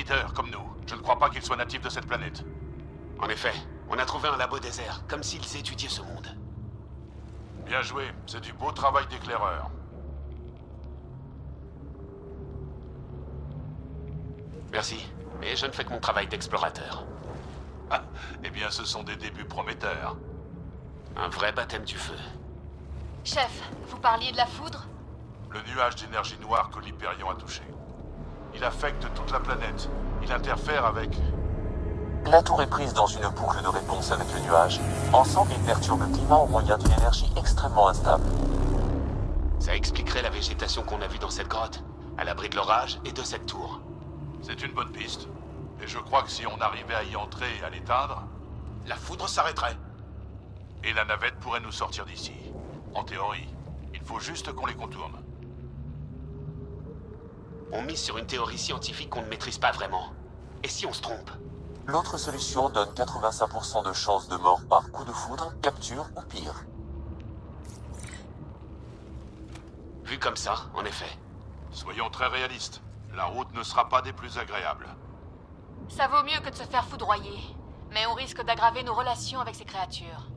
visiteurs, comme nous. Je ne crois pas qu'ils soient natifs de cette planète. En effet, on a trouvé un labo désert, comme s'ils étudiaient ce monde. Bien joué, c'est du beau travail d'éclaireur. Merci, mais je ne fais que mon travail d'explorateur. Ah, eh bien ce sont des débuts prometteurs. Un vrai baptême du feu. Chef, vous parliez de la foudre? Le nuage d'énergie noire que l'Hyperion a touché. Il affecte toute la planète. Il interfère avec... La tour est prise dans une boucle de réponse avec le nuage. Ensemble, ils perturbent le climat au moyen d'une énergie extrêmement instable. Ça expliquerait la végétation qu'on a vue dans cette grotte, à l'abri de l'orage et de cette tour. C'est une bonne piste. Et je crois que si on arrivait à y entrer et à l'éteindre, La foudre s'arrêterait. et la navette pourrait nous sortir d'ici. En théorie. Il faut juste qu'on les contourne. On mise sur une théorie scientifique qu'on ne maîtrise pas vraiment. Et si on se trompe? L'autre solution donne 85% de chances de mort par coup de foudre, capture ou pire. Vu comme ça, en effet. Soyons très réalistes. La route ne sera pas des plus agréables. Ça vaut mieux que de se faire foudroyer. Mais on risque d'aggraver nos relations avec ces créatures.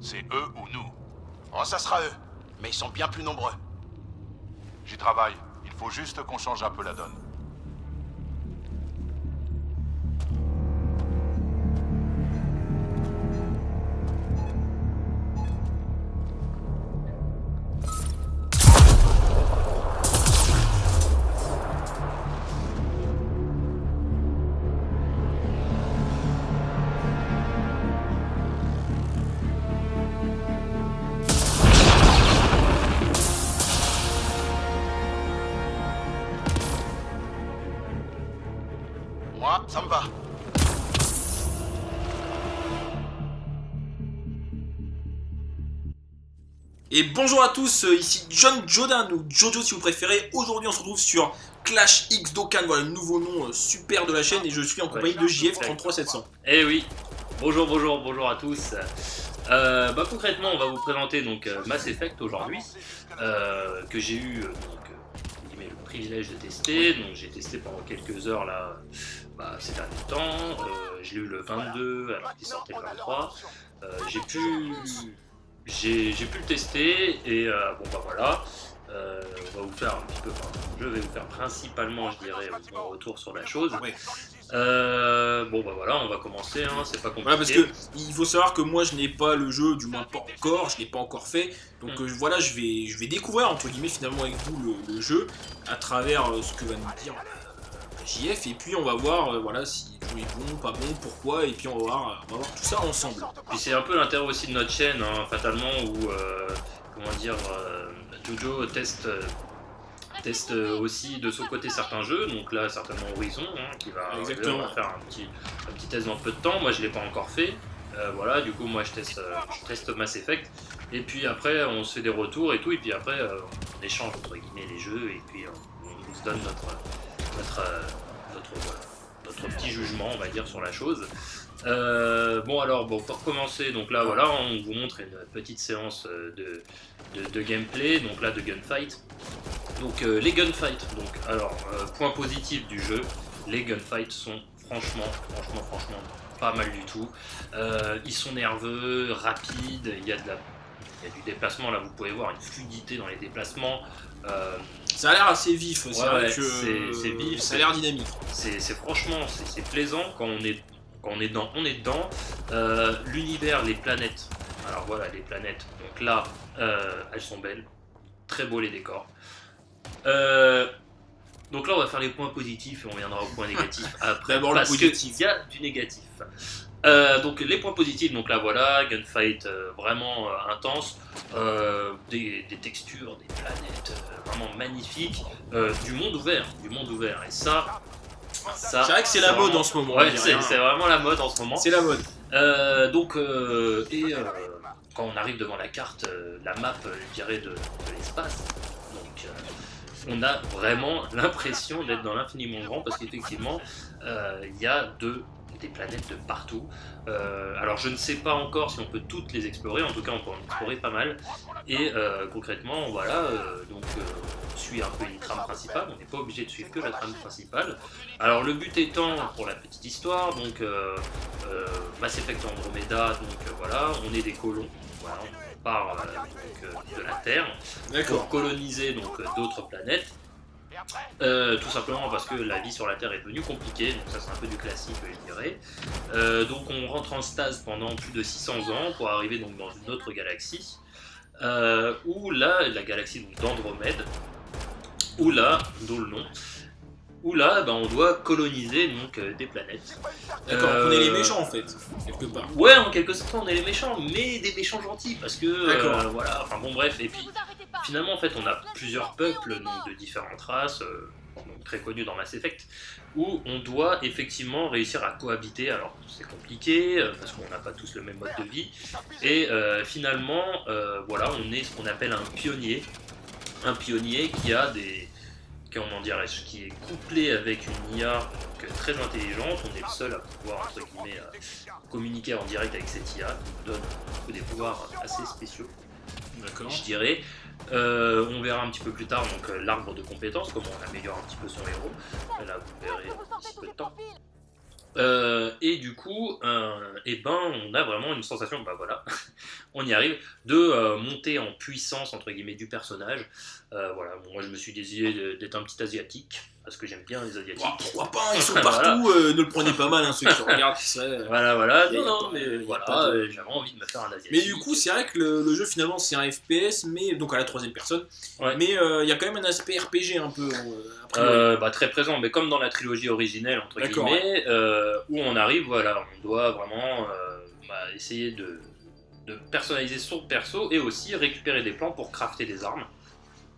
C'est eux ou nous. Oh, ça sera eux. Mais ils sont bien plus nombreux. J'y travaille. Il faut juste qu'on change un peu la donne. Moi, ça me va. Et bonjour à tous, ici John Jodan ou Jojo si vous préférez. Aujourd'hui on se retrouve sur Clash X Dokkan, voilà le nouveau nom super de la chaîne et je suis en compagnie de JF33700. Eh oui, bonjour à tous. Concrètement, on va vous présenter donc Mass Effect aujourd'hui, que j'ai eu le privilège de tester. Donc j'ai testé pendant quelques heures là, ces derniers temps. Je l'ai eu le 22 alors qu'il sortait le 23. J'ai pu le tester et voilà. On va vous faire un petit peu, je vais vous faire principalement, je dirais, mon retour sur la chose. Ouais. On va commencer, hein, c'est pas compliqué. Voilà, parce que il faut savoir que moi je n'ai pas le jeu, du moins pas encore, je l'ai pas encore fait. Donc voilà, je vais découvrir entre guillemets finalement avec vous le jeu à travers ce que va nous dire JF et puis on va voir voilà si le jeu est bon, pas bon, pourquoi et puis on va voir tout ça ensemble. Puis c'est un peu l'intérêt aussi de notre chaîne, hein, fatalement, où Jojo teste aussi de son côté certains jeux, donc là certainement Horizon, hein, qui va Exactement. faire un petit test dans peu de temps. Moi je l'ai pas encore fait, du coup moi je teste Mass Effect, et puis après on se fait des retours et tout, et puis après on échange entre guillemets les jeux, et puis on se donne notre petit jugement, on va dire, sur la chose. Pour commencer, donc là voilà, on vous montre une petite séance de gameplay, donc là de gunfight. Donc les gunfights, point positif du jeu, les gunfights sont franchement pas mal du tout. Ils sont nerveux, rapides, il y a du déplacement, là vous pouvez voir une fluidité dans les déplacements. Ça a l'air assez vif, c'est vrai que c'est vif, ça a l'air dynamique. C'est franchement, c'est plaisant quand on est dedans. L'univers, les planètes. Alors voilà, les planètes. Donc là, elles sont belles. Très beaux les décors. Donc là, on va faire les points positifs et on viendra au point négatif après. D'abord le parce positif. qu'il y a du négatif. Donc les points positifs, donc là voilà, gunfight vraiment intense, des textures, des planètes vraiment magnifiques, du monde ouvert. Et ça C'est vrai que c'est la mode en ce moment. Ouais, c'est vraiment la mode en ce moment. C'est la mode. Quand on arrive devant la carte, la map, je dirais, de l'espace, donc on a vraiment l'impression d'être dans l'infiniment grand, parce qu'effectivement, il y a des planètes de partout. Alors je ne sais pas encore si on peut toutes les explorer, en tout cas on peut en explorer pas mal. Et concrètement, voilà, suit un peu une trame principale, on n'est pas obligé de suivre que la trame principale. Alors le but étant, pour la petite histoire, donc Mass Effect Andromeda, donc voilà, on est des colons, voilà, on part donc, de la Terre pour coloniser donc d'autres planètes. Tout simplement parce que la vie sur la Terre est devenue compliquée, donc ça c'est un peu du classique je dirais. Donc on rentre en stase pendant plus de 600 ans pour arriver donc dans une autre galaxie, où là, la galaxie d'Andromède, où là, d'où le nom, où là on doit coloniser donc des planètes. D'accord, on est les méchants en fait, quelque part. Ouais, en quelque sorte on est les méchants, mais des méchants gentils, parce que voilà, enfin bon bref, et puis finalement en fait on a plusieurs peuples donc, de différentes races, donc, très connus dans Mass Effect, où on doit effectivement réussir à cohabiter. Alors c'est compliqué, parce qu'on n'a pas tous le même mode de vie, et finalement voilà, on est ce qu'on appelle un pionnier qui a des... comment dirais-je, qui est couplé avec une IA très intelligente. On est le seul à pouvoir, entre guillemets, communiquer en direct avec cette IA, qui nous donne des pouvoirs assez spéciaux, je dirais. On verra un petit peu plus tard donc l'arbre de compétences, comment on améliore un petit peu son héros. Là, vous verrez un petit peu de temps. Et du coup, on a vraiment une sensation, voilà, on y arrive, de monter en puissance entre guillemets du personnage. Voilà, moi je me suis décidé d'être un petit asiatique parce que j'aime bien les asiatiques. Wow, pourquoi pas, ils sont partout. Ne le prenez pas mal, ceux qui regardent. Voilà, mais voilà, j'avais envie de me faire un asiatique. Mais du coup, c'est vrai que le jeu finalement c'est un FPS, mais donc à la troisième personne. Ouais. Mais il y a quand même un aspect RPG un peu. Très présent, mais comme dans la trilogie originelle entre guillemets, où on arrive, voilà, on doit vraiment essayer de personnaliser son perso et aussi récupérer des plans pour crafter des armes.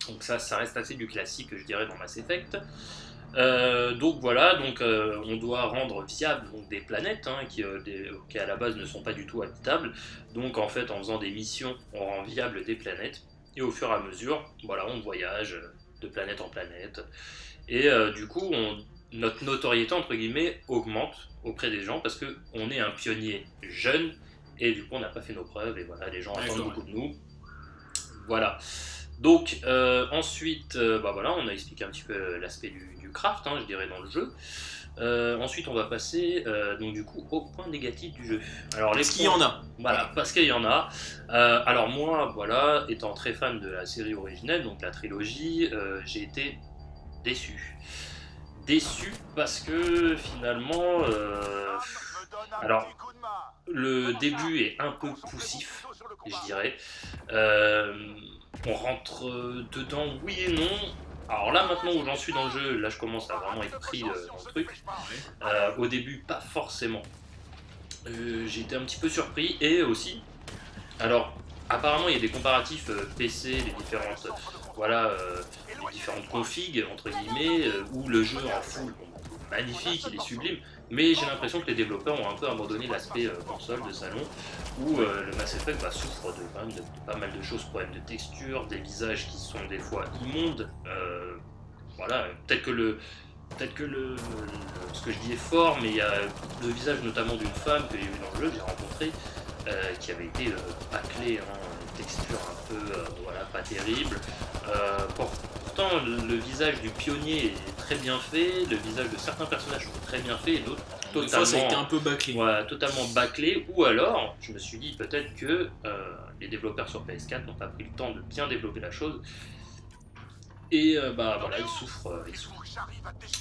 Donc ça reste assez du classique, je dirais, dans Mass Effect. Donc voilà, on doit rendre viables donc, des planètes qui à la base ne sont pas du tout habitables. Donc en fait, en faisant des missions, on rend viables des planètes. Et au fur et à mesure, voilà, on voyage de planète en planète. Et du coup, notre notoriété, entre guillemets, augmente auprès des gens parce qu'on est un pionnier jeune et du coup, on n'a pas fait nos preuves et voilà, les gens attendent beaucoup de nous. Voilà. Donc ensuite, voilà, on a expliqué un petit peu l'aspect du craft, je dirais, dans le jeu. Ensuite, on va passer donc du coup au point négatif du jeu. Alors, parce qu'il y en a. Voilà, parce qu'il y en a. Alors moi, voilà, étant très fan de la série originelle, donc la trilogie, j'ai été déçu. Déçu parce que finalement, alors le début est un peu poussif, je dirais. On rentre dedans, oui et non. Alors là, maintenant où j'en suis dans le jeu, là je commence à vraiment être pris dans le truc. Au début, pas forcément. J'ai été un petit peu surpris et aussi. Alors, apparemment, il y a des comparatifs PC, les différentes configs entre guillemets, où le jeu en full, magnifique, il est sublime. Mais j'ai l'impression que les développeurs ont un peu abandonné l'aspect console de salon, où le Mass Effect souffre de pas mal de choses, problèmes de texture, des visages qui sont des fois immondes. Voilà, peut-être que ce que je dis est fort, mais il y a le visage notamment d'une femme que j'ai vu dans le jeu, que j'ai rencontrée, qui avait été bâclée, texture un peu pas terrible. Pourtant le visage du pionnier est très bien fait, le visage de certains personnages sont très bien faits et d'autres totalement, des fois, ça a été un peu bâclé. Voilà, totalement bâclé, ou alors je me suis dit peut-être que les développeurs sur PS4 n'ont pas pris le temps de bien développer la chose. Et voilà, ils souffrent.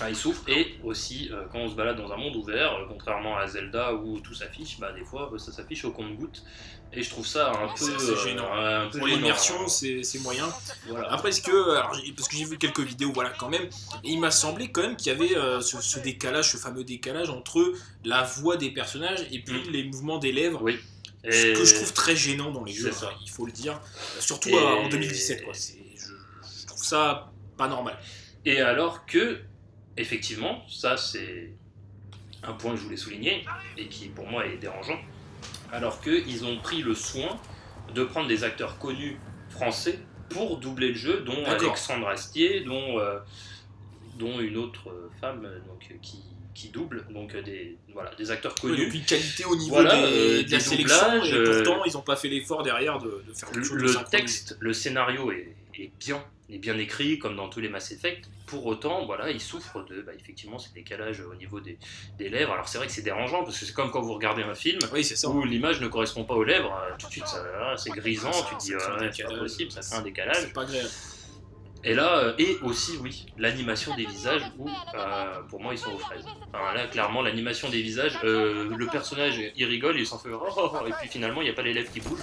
Ils souffrent, et aussi quand on se balade dans un monde ouvert, contrairement à Zelda où tout s'affiche, des fois ça s'affiche au compte-gouttes, et je trouve ça un peu gênant. Pour gênant, l'immersion, c'est moyen. Voilà. Après, parce que j'ai vu quelques vidéos, voilà, quand même, et il m'a semblé quand même qu'il y avait ce décalage, ce fameux décalage entre la voix des personnages et puis les mouvements des lèvres. Oui. Ce que je trouve très gênant dans les jeux, il faut le dire, surtout en 2017, quoi. Je trouve ça pas normal. Et alors que, effectivement, ça c'est un point que je voulais souligner, et qui pour moi est dérangeant, alors qu'ils ont pris le soin de prendre des acteurs connus français pour doubler le jeu, dont Alexandre Astier, dont une autre femme qui double, donc des acteurs connus. Oui, donc une qualité au niveau de la sélection, et pourtant ils n'ont pas fait l'effort derrière de faire quelque chose de le texte, le scénario est est bien écrit comme dans tous les Mass Effect. Pour autant, voilà, il souffre de effectivement ces décalages au niveau des lèvres. Alors c'est vrai que c'est dérangeant parce que c'est comme quand vous regardez un film Oui, c'est ça. où l'image ne correspond pas aux lèvres, tout de suite c'est grisant, tu te dis crée un ouais, c'est pas décalage, possible, ça crée un décalage. C'est pas agréable. Et là, et aussi, oui, l'animation des visages, où pour moi ils sont aux fraises. Enfin, là, clairement, l'animation des visages, le personnage il rigole, il s'en fait et puis finalement il n'y a pas les lèvres qui bougent,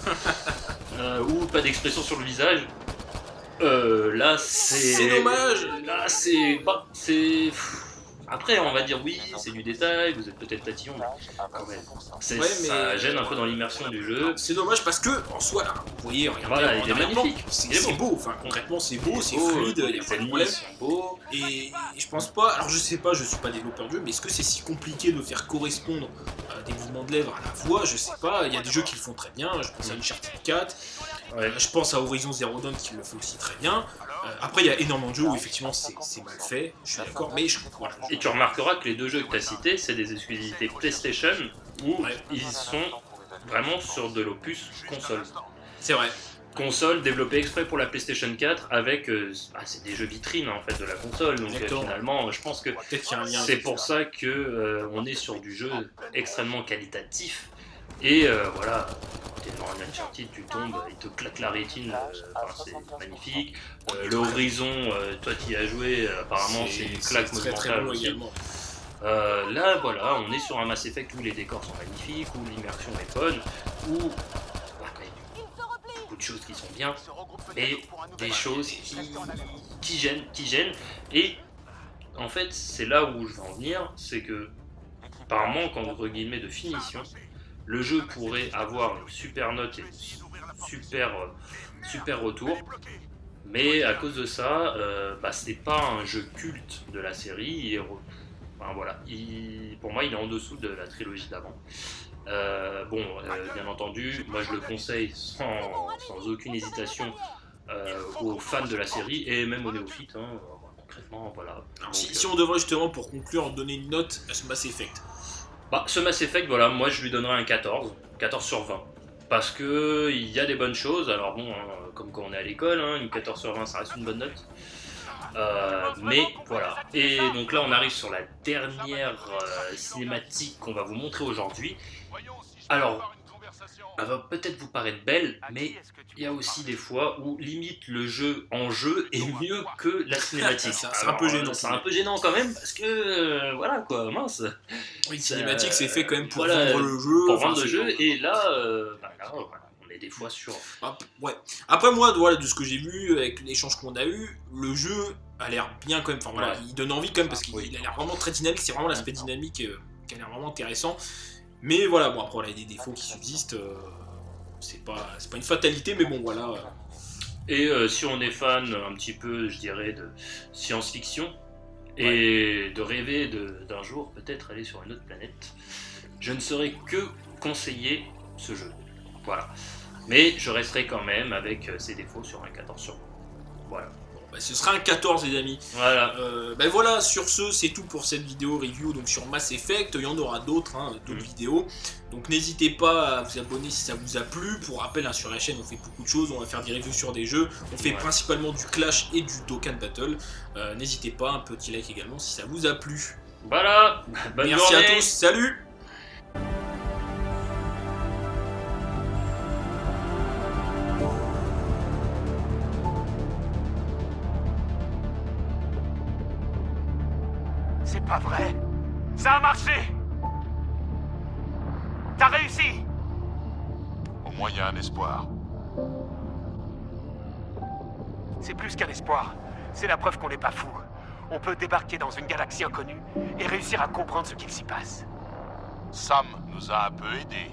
ou pas d'expression sur le visage. Là, C'est dommage. Là, c'est. Après, on va dire oui, c'est du détail, vous êtes peut-être tatillon, mais quand même, Ouais, ça gêne un peu dans l'immersion du jeu. C'est dommage parce que, en soi, là, vous voyez, regardez, Voilà, en il est arrière-plan, magnifique. Il est c'est beau. beau, enfin, concrètement, c'est beau, c'est beau, fluide, il n'y a les pas de ennemis problème. sont beaux. Et je pense pas, alors je sais pas, je suis pas développeur de jeu, mais est-ce que c'est si compliqué de faire correspondre des mouvements de lèvres à la voix? Je sais pas, il y a des jeux qui le font très bien, je pense à Uncharted 4, Ouais. je pense à Horizon Zero Dawn qui le fait aussi très bien. Après, il y a énormément de jeux où effectivement c'est mal fait, je suis d'accord, mais voilà. Et tu remarqueras que les deux jeux que tu as cités, c'est des exclusivités PlayStation où Ouais. ils sont vraiment sur de l'opus console. C'est vrai. Console développée exprès pour la PlayStation 4 avec. C'est des jeux vitrines en fait de la console. Donc Exactement. finalement, je pense que Peut-être qu'il y a un lien. c'est avec pour ça que on est sur du jeu extrêmement qualitatif. Et voilà, t'es dans un Uncharted, tu tombes, il te claque la rétine, c'est magnifique. Le Horizon, toi qui y as joué, apparemment c'est une claque très très monumentale bon aussi. également. Là, voilà, on est sur un Mass Effect où les décors sont magnifiques, où l'immersion est bonne, où il y a quand même beaucoup de choses qui sont bien, et des choses qui gênent. Et en fait, c'est là où je veux en venir, c'est que par manque entre guillemets de finition, le jeu pourrait avoir une super note et une super retour. Mais à cause de ça, c'est pas un jeu culte de la série. Enfin, voilà, pour moi, il est en dessous de la trilogie d'avant. Bien entendu, moi je le conseille sans aucune hésitation aux fans de la série et même aux néophytes. Concrètement, voilà. Alors, Donc, si on devrait justement pour conclure donner une note à ce Mass Effect. Ce Mass Effect, voilà, moi je lui donnerais un 14 sur 20. Parce que il y a des bonnes choses, alors bon, comme quand on est à l'école, une 14 sur 20 ça reste une bonne note. Mais voilà. Et donc là on arrive sur la dernière cinématique qu'on va vous montrer aujourd'hui. Alors, elle va peut-être vous paraître belle, mais il y a aussi des fois où limite le jeu en jeu est mieux que la cinématique. C'est un peu gênant. C'est un peu gênant quand même parce que voilà quoi, mince. Oui, cinématique, c'est fait quand même pour voilà, vendre le jeu. Pour enfin, vendre le c'est- jeu, et là, voilà, on est des fois sur. Ouais. Après moi, voilà, de ce que j'ai vu avec l'échange qu'on a eu, le jeu a l'air bien quand même. Enfin voilà, Ouais. il donne envie quand même parce qu'il a l'air vraiment très dynamique. C'est vraiment l'aspect dynamique qui a l'air vraiment intéressant. Mais voilà, bon après, il y a des défauts qui subsistent. C'est pas une fatalité, mais bon voilà. Et si on est fan un petit peu, je dirais, de science-fiction, et de rêver d'un jour peut-être aller sur une autre planète, je ne saurais que conseiller ce jeu. Voilà. Mais je resterai quand même avec ses défauts sur un 14 sur 20. Voilà. Ce sera un 14 les amis. Voilà. Voilà, sur ce, c'est tout pour cette vidéo review donc sur Mass Effect. Il y en aura d'autres, d'autres vidéos. Donc n'hésitez pas à vous abonner si ça vous a plu. Pour rappel, sur la chaîne, on fait beaucoup de choses. On va faire des reviews sur des jeux. On fait principalement du Clash et du Dokkan Battle. N'hésitez pas, un petit like également si ça vous a plu. Voilà. Bonne Merci journée. à tous, salut! C'est pas vrai. Ça a marché. T'as réussi. Au moins, il y a un espoir. C'est plus qu'un espoir. C'est la preuve qu'on n'est pas fou. On peut débarquer dans une galaxie inconnue et réussir à comprendre ce qu'il s'y passe. Sam nous a un peu aidés.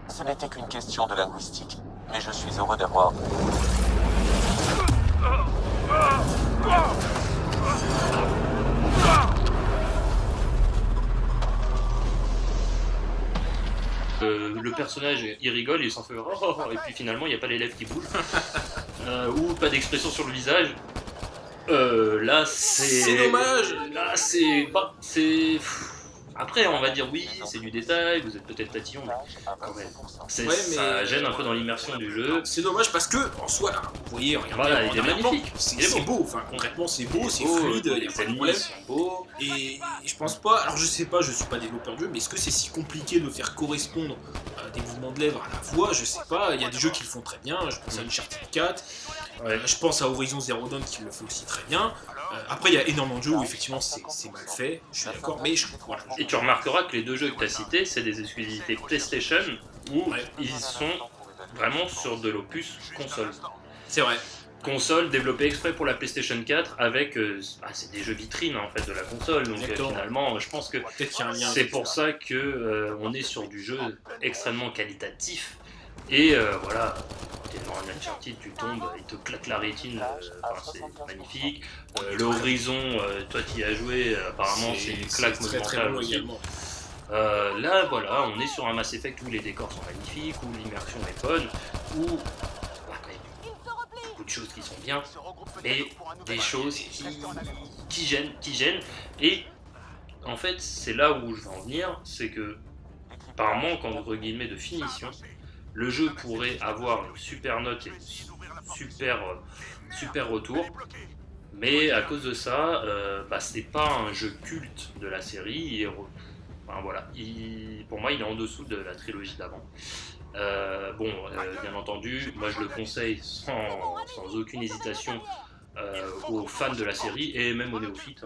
Ce n'était qu'une question de linguistique, mais je suis heureux d'avoir... Le personnage il rigole, il s'en fait et puis finalement il n'y a pas les lèvres qui bougent, ou pas d'expression sur le visage. Là c'est dommage. Là c'est Après, on va dire oui, c'est du détail, vous êtes peut-être tatillon, mais quand même, ça gêne un peu dans l'immersion du jeu. C'est dommage parce que, en soi, là, vous voyez, regardez, Voilà, il est arrière-plan, magnifique. c'est beau, enfin concrètement c'est beau, c'est fluide, il n'y a pas de problème. Beaux. Et je pense pas, alors je sais pas, je suis pas développeur de jeu, mais est-ce que c'est si compliqué de faire correspondre des mouvements de lèvres à la voix? Je sais pas, il y a des jeux qui le font très bien, je pense à Uncharted 4, je pense à Horizon Zero Dawn qui le fait aussi très bien. Après il y a énormément de jeux où effectivement c'est mal fait, je suis d'accord, mais voilà. Et tu remarqueras que les deux jeux que tu as cités, c'est des exclusivités PlayStation où ils sont vraiment sur de l'opus console. C'est vrai. Console développée exprès pour la PlayStation 4 avec c'est des jeux vitrines en fait de la console, donc finalement je pense que c'est pour ça que on est sur du jeu extrêmement qualitatif et voilà, t'es dans un Uncharted, tu tombes, il te claque la rétine, c'est magnifique. Le Horizon, toi qui y as joué, apparemment c'est une claque monumentale aussi. Là voilà, on est sur un Mass Effect où les décors sont magnifiques, où l'immersion est bonne, où de choses qui sont bien, mais des choses qui gênent. Et en fait, c'est là où je veux en venir, c'est que par manque entre guillemets de finition, le jeu pourrait avoir une super note et une super retour, mais à cause de ça, c'est pas un jeu culte de la série. Enfin, voilà, pour moi, il est en dessous de la trilogie d'avant. Bien entendu, moi je le conseille sans aucune hésitation aux fans de la série et même aux néophytes,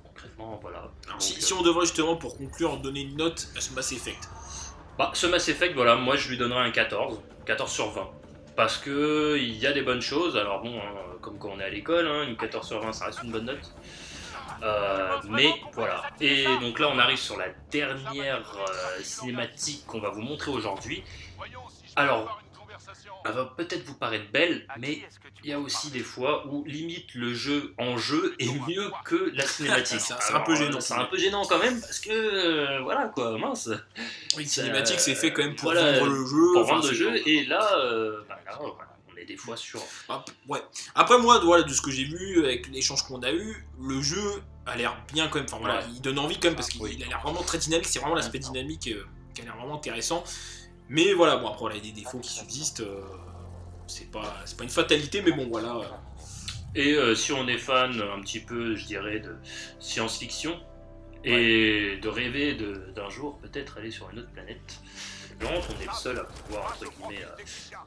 concrètement, voilà. Alors, si on devrait justement, pour conclure, donner une note à ce Mass Effect. Ce Mass Effect, voilà, moi je lui donnerais un 14 sur 20. Parce que il y a des bonnes choses, alors bon, comme quand on est à l'école, une 14 sur 20 ça reste une bonne note. Mais voilà, et donc là on arrive sur la dernière cinématique qu'on va vous montrer aujourd'hui. Alors, elle va peut-être vous paraître belle, mais il y a aussi des fois où limite le jeu en jeu est mieux que la cinématique. C'est un peu gênant. C'est un peu gênant quand même, parce que voilà quoi, mince. Oui, cinématique c'est fait quand même pour vendre le jeu. Pour vendre le jeu, et là, on est des fois sur... Ouais. Après moi, voilà, de ce que j'ai vu, avec l'échange qu'on a eu, le jeu a l'air bien quand même, enfin voilà, il donne envie quand même, parce qu'il a l'air vraiment très dynamique, c'est vraiment l'aspect dynamique qui a l'air vraiment intéressant. Mais voilà, bon après il y a des défauts qui subsistent, c'est pas une fatalité, mais bon voilà. Et si on est fan un petit peu, je dirais, de science-fiction, et de rêver d'un jour peut-être aller sur une autre planète, on est le seul à pouvoir, entre guillemets,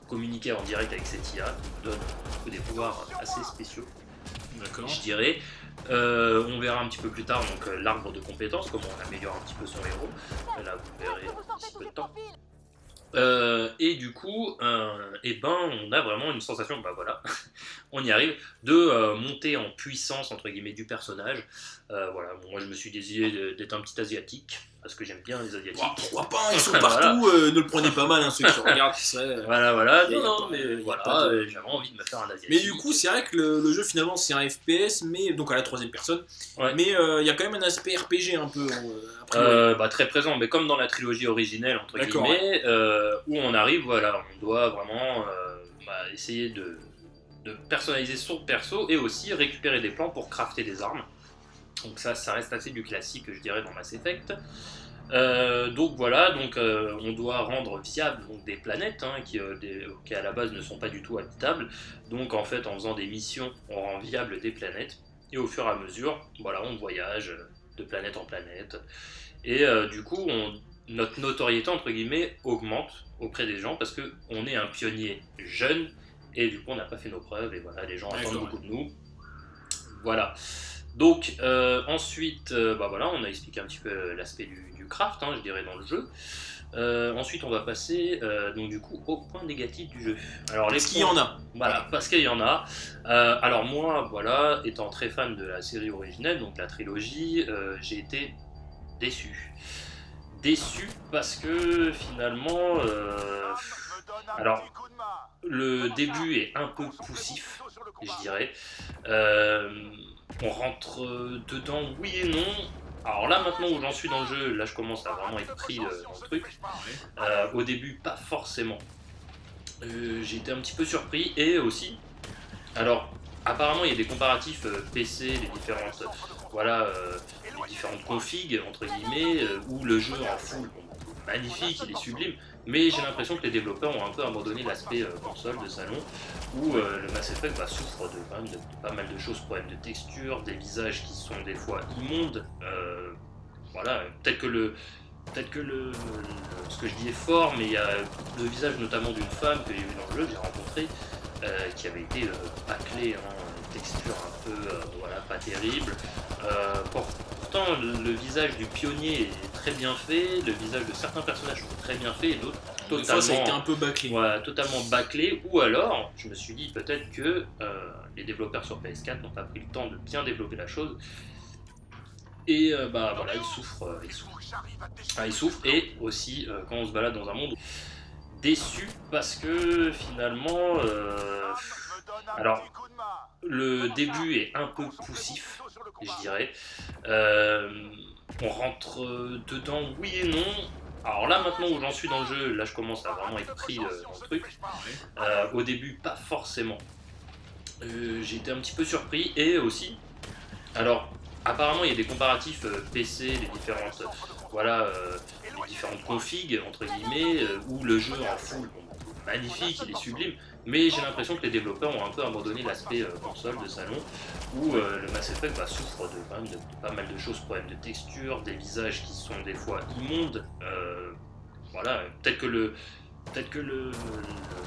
communiquer en direct avec cette IA, qui nous donne des pouvoirs assez spéciaux, je dirais. On verra un petit peu plus tard donc l'arbre de compétences, comment on améliore un petit peu son héros. Là vous verrez un petit peu de temps. Et du coup, on a vraiment une sensation, on y arrive, de monter en puissance entre guillemets du personnage. Voilà, moi je me suis décidé d'être un petit asiatique parce que j'aime bien les asiatiques. Pourquoi pas, ils sont partout, ne le prenez pas mal, ceux qui regardent, qui seraient... Voilà, j'avais envie de me faire un asiatique. Mais du coup, c'est vrai que le jeu finalement c'est un FPS, mais donc à la troisième personne, mais il y a quand même un aspect RPG un peu... très présent, mais comme dans la trilogie originelle entre guillemets, où on arrive, voilà, on doit vraiment essayer de personnaliser son perso et aussi récupérer des plans pour crafter des armes. Donc ça reste assez du classique, je dirais, dans Mass Effect. Donc voilà, on doit rendre viables des planètes qui à la base ne sont pas du tout habitables. Donc en fait, en faisant des missions, on rend viables des planètes et au fur et à mesure, voilà, on voyage de planète en planète. Et du coup, notre notoriété entre guillemets augmente auprès des gens parce que on est un pionnier jeune et du coup on n'a pas fait nos preuves et voilà, les gens attendent beaucoup de nous. Donc ensuite, on a expliqué un petit peu l'aspect du craft, je dirais, dans le jeu. Ensuite, on va passer donc du coup au point négatif du jeu. Alors, parce qu'il y en a. Voilà, parce qu'il y en a. Alors moi, voilà, étant très fan de la série originelle, donc la trilogie, j'ai été déçu. Déçu parce que finalement, alors le début est un peu poussif, je dirais. On rentre dedans, oui et non. Alors là, maintenant où j'en suis dans le jeu, là je commence à vraiment être pris dans le truc. Au début, pas forcément. J'ai été un petit peu surpris et aussi, alors apparemment il y a des comparatifs PC, les différentes différentes configs, entre guillemets, où le jeu en full, magnifique, il est sublime, mais j'ai l'impression que les développeurs ont un peu abandonné l'aspect console de salon, où le Mass Effect souffre quand même de pas mal de choses, problèmes de texture, des visages qui sont des fois immondes, voilà, peut-être que ce que je dis est fort, mais il y a le visage notamment d'une femme que j'ai vu dans le jeu, que j'ai rencontré, qui avait été bâclée, texture un peu voilà, pas terrible. Pourtant, le visage du pionnier est très bien fait, le visage de certains personnages sont très bien faits, et d'autres Des fois, ça a été un peu bâclé. voilà, totalement bâclé. Ou alors, je me suis dit peut-être que les développeurs sur PS4 n'ont pas pris le temps de bien développer la chose. Et bah voilà, ils souffrent. Ils souffrent, et aussi quand on se balade dans un monde déçu parce que finalement, alors le début est un peu poussif, je dirais. On rentre dedans, oui et non. Alors là, maintenant où j'en suis dans le jeu, là je commence à vraiment être pris dans le truc. Au début, pas forcément. J'ai été un petit peu surpris, et aussi, alors apparemment il y a des comparatifs PC, les différentes, voilà, les différentes configs, entre guillemets, où le jeu en full, magnifique, il est sublime, mais j'ai l'impression que les développeurs ont un peu abandonné l'aspect console de salon, où le Mass Effect souffre quand même de pas mal de choses, problèmes de texture, des visages qui sont des fois immondes, voilà, peut-être que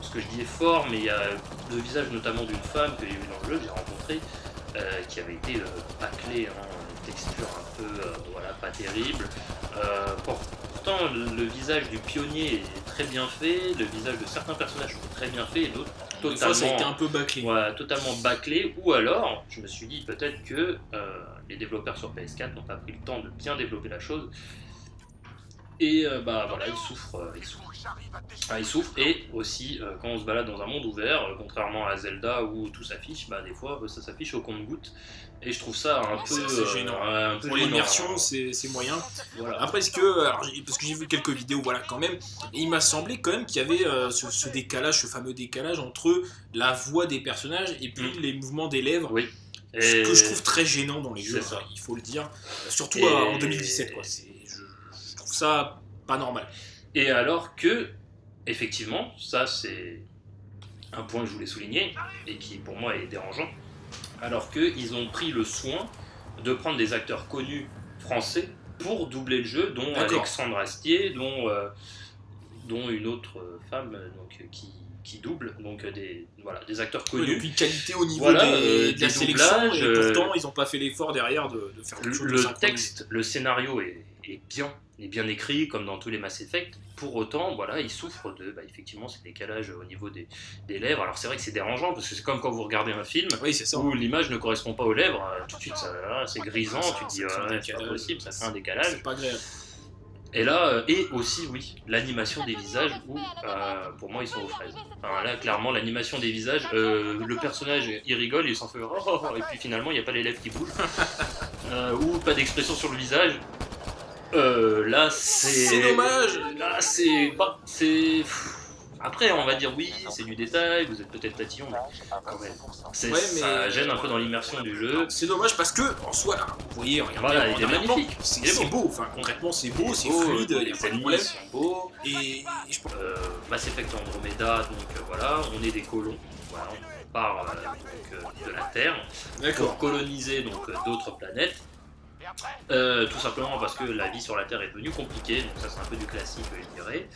ce que je dis est fort, mais il y a le visage notamment d'une femme que j'ai vu dans le jeu, que j'ai rencontré, qui avait été bâclée, texture un peu voilà, pas terrible. Pourtant, le visage du pionnier est très bien fait, le visage de certains personnages sont très bien faits, et d'autres Des fois, ça a été un peu bâclé. voilà, totalement bâclé. Ou alors, je me suis dit peut-être que les développeurs sur PS4 n'ont pas pris le temps de bien développer la chose. Et bah voilà, ils souffrent. Ils souffrent, et aussi quand on se balade dans un monde ouvert, contrairement à Zelda où tout s'affiche, bah des fois ça s'affiche au compte-gouttes, et je trouve ça un peu C'est gênant. un peu Pour gênant. l'immersion, c'est moyen. Voilà. Après, parce que j'ai vu quelques vidéos, voilà, quand même, et il m'a semblé quand même qu'il y avait ce décalage, ce fameux décalage entre la voix des personnages et puis les mouvements des lèvres. Oui. Ce que je trouve très gênant dans les jeux, C'est ça. il faut le dire, surtout Et- en 2017, quoi. Je trouve ça pas normal. Et alors que, effectivement, ça c'est un point que je voulais souligner, et qui pour moi est dérangeant, alors qu'ils ont pris le soin de prendre des acteurs connus français pour doubler le jeu, dont D'accord. Alexandre Astier, dont une autre femme donc, qui double, donc des acteurs Oui, connus. donc une qualité au niveau Voilà, de la des sélection, doublages, et pourtant ils n'ont pas fait l'effort derrière de faire quelque chose de Le synchronisé. texte, le scénario est bien écrit, comme dans tous les Mass Effect. Pour autant, voilà, il souffre de, effectivement, ces décalages au niveau des lèvres. Alors c'est vrai que c'est dérangeant, parce que c'est comme quand vous regardez un film Oui, c'est ça. où l'image ne correspond pas aux lèvres, tout de suite c'est grisant, Ça, tu te dis ça crée un ouais, c'est pas décalage. possible, ça fait un décalage. C'est pas agréable. Et là, et aussi, oui, l'animation des visages, où pour moi ils sont aux fraises. Enfin, là, clairement, l'animation des visages, le personnage il rigole, il s'en fait oh, oh, oh, et puis finalement il n'y a pas les lèvres qui bougent, ou pas d'expression sur le visage. Là, C'est dommage. Là, c'est. Après, on va dire oui, c'est du détail, vous êtes peut-être tatillon, mais quand même, Ouais, ça gêne un peu dans l'immersion du jeu. C'est dommage parce que, en soi, là, vous voyez, regardez, Voilà, en il est arrière-plan, magnifique. Il est c'est beau. beau, enfin concrètement c'est beau, c'est beau, fluide, il n'y a les pas de ennemis problème. sont beaux. Et je pense Mass Effect Andromeda, donc voilà, on est des colons. Voilà, on part de la Terre pour coloniser donc d'autres planètes. Tout simplement parce que la vie sur la Terre est devenue compliquée, donc ça c'est un peu du classique, je dirais.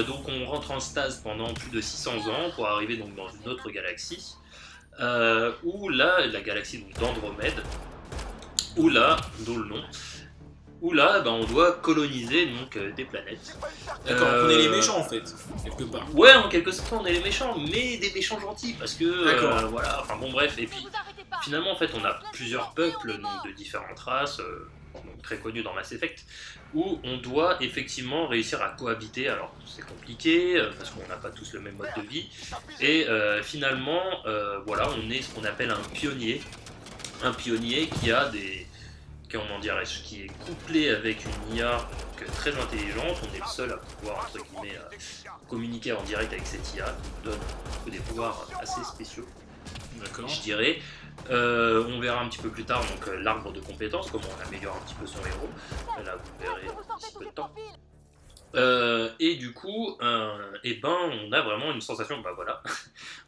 Donc on rentre en stase pendant plus de 600 ans pour arriver donc dans une autre galaxie, où là, la galaxie donc, d'Andromède, où là, d'où le nom, où là on doit coloniser donc des planètes. d'accord, on est les méchants en fait, quelque part. Ouais, en quelque sorte on est les méchants, mais des méchants gentils, parce que D'accord. voilà, enfin bon bref, et puis finalement en fait on a plusieurs peuples donc, de différentes races, donc, très connus dans Mass Effect, où on doit effectivement réussir à cohabiter. Alors c'est compliqué, parce qu'on n'a pas tous le même mode de vie, et finalement voilà, on est ce qu'on appelle un pionnier qui a des... comment dirais-je, qui est couplé avec une IA donc, très intelligente. On est le seul à pouvoir, entre guillemets, communiquer en direct avec cette IA, qui nous donne des pouvoirs assez spéciaux. D'accord. je dirais. On verra un petit peu plus tard donc l'arbre de compétences, comment on améliore un petit peu son héros. Là vous verrez d'ici peu de temps. Et du coup, on a vraiment une sensation, bah voilà,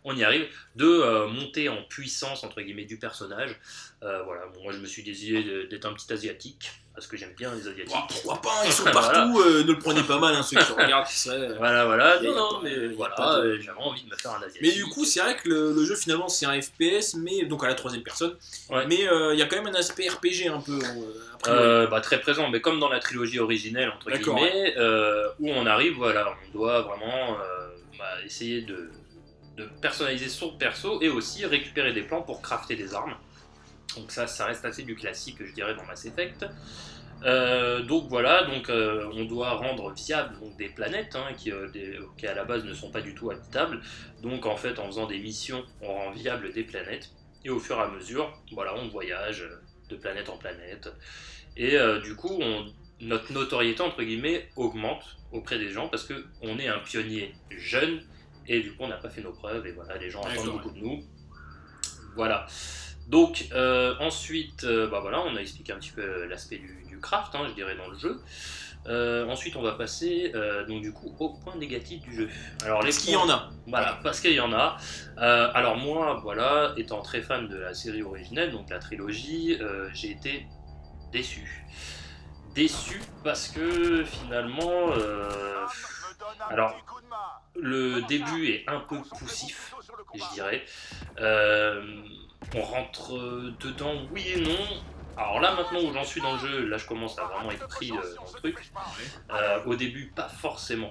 on y arrive, de monter en puissance entre guillemets du personnage. Voilà, bon, moi je me suis décidé d'être un petit asiatique parce que j'aime bien les asiatiques. Wow, pourquoi pas, ils sont partout, ne le prenez pas mal, hein, ceux qui regardent, qui seraient... Voilà, y a non, pas- mais y a voilà, pas de- j'avais envie de me faire un asiatique. Mais du coup, c'est vrai que le jeu finalement c'est un FPS, mais donc à la troisième personne, Ouais. mais il y a quand même un aspect RPG un peu. A priori. Bah, très présent, mais comme dans la trilogie originelle, entre D'accord, guillemets, où on arrive, voilà, on doit vraiment essayer de personnaliser son perso et aussi récupérer des plans pour crafter des armes. Donc ça reste assez du classique, je dirais, dans Mass Effect. Donc voilà, on doit rendre viables donc, des planètes hein, qui à la base ne sont pas du tout habitables. Donc en fait, en faisant des missions, on rend viables des planètes. Et au fur et à mesure, voilà, on voyage de planète en planète. Et du coup, notre notoriété, entre guillemets, augmente auprès des gens parce qu'on est un pionnier jeune et du coup, on n'a pas fait nos preuves et voilà, les gens attendent beaucoup de nous. Voilà. Donc, ensuite, voilà, on a expliqué un petit peu l'aspect du craft, hein, je dirais, dans le jeu. Ensuite, on va passer donc du coup au point négatif du jeu. Alors, Parce qu'il y en a. Voilà, parce qu'il y en a. Alors moi, voilà, étant très fan de la série originelle, donc la trilogie, j'ai été déçu. Déçu parce que finalement, alors le début est un peu poussif, je dirais. On rentre dedans, oui et non. Alors là, maintenant où j'en suis dans le jeu, là je commence à vraiment être pris dans le truc. Au début, pas forcément.